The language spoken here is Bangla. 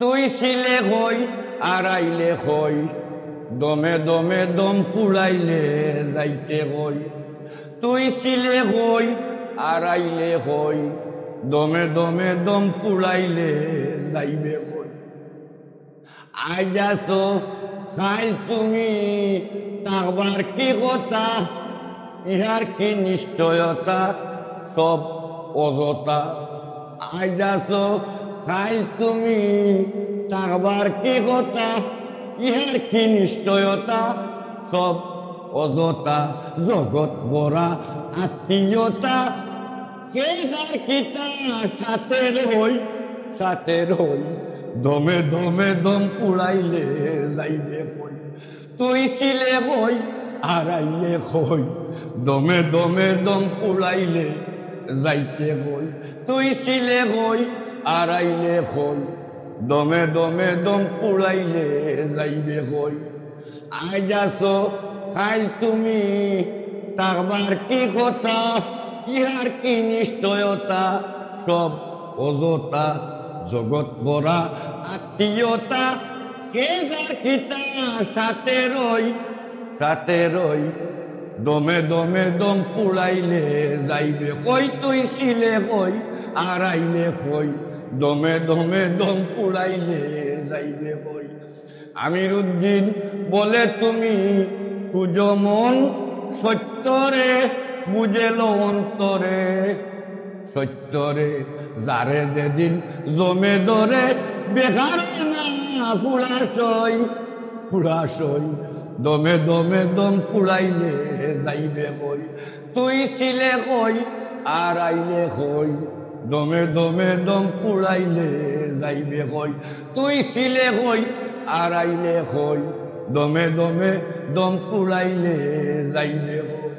তুই ছিলে হই আর আইলে হই, দমে দমে দম পুড়াইলে যাইতে হই। তুই ছিলে হই আর আইলে হই, দমে দমে দম পুড়াইলে যাইবে হই। আজ আসো খাই তুমি তাকবার কি কথা, ইহার কি নিশ্চয়তা সব অযথা। আজ আসো খাই তুমি তাকবার কি কথা, ইহার কি নিশ্চয়তা সব অযথা। জগৎ ভরা আত্মীয়তা, কে যার কিতা সাথের হই সাথের হই, দমে দমে দম পুড়াইলে যাইবে হই। তুই ছিলে হই আর আইলে হই, দমে দমে দম পুড়াইলে যাইতে হই। তুই ছিলে হই আর আইলে হই, দমে দমে দম পুড়াইলে যাইবে হই। আজ আসো খাই তুমি তাকবার কি কথা, ইহার কি নিশ্চয়তা সব অযথা। জগৎ ভরা আত্মীয়তা, কে যার কিতা সাথে রই সাথে রই, দমে দমে দম পুড়াইলে যাইবে হই। তুই ছিলে হই আর আইলে হই, দমে দমে দম পুড়াইলে যাইবে হই। আমিরুদ্দিন বলে তুমি খুঁজো মন সত্যরে, বুঝেল অন্তরে সত্যরে। যারে যেদিন জমে ধরে বেকার না ফুড়াশই ফুড়াশই, দমে দমে দম পুড়াইলে যাইবে হই। তুই ছিলে হই আর আইলে হই, দমে দমে দম পুড়াইলে যাইবে হই। তুই ছিলে হই আর আইলে হই, দমে দমে দম পুড়াইলে যাইবে হই।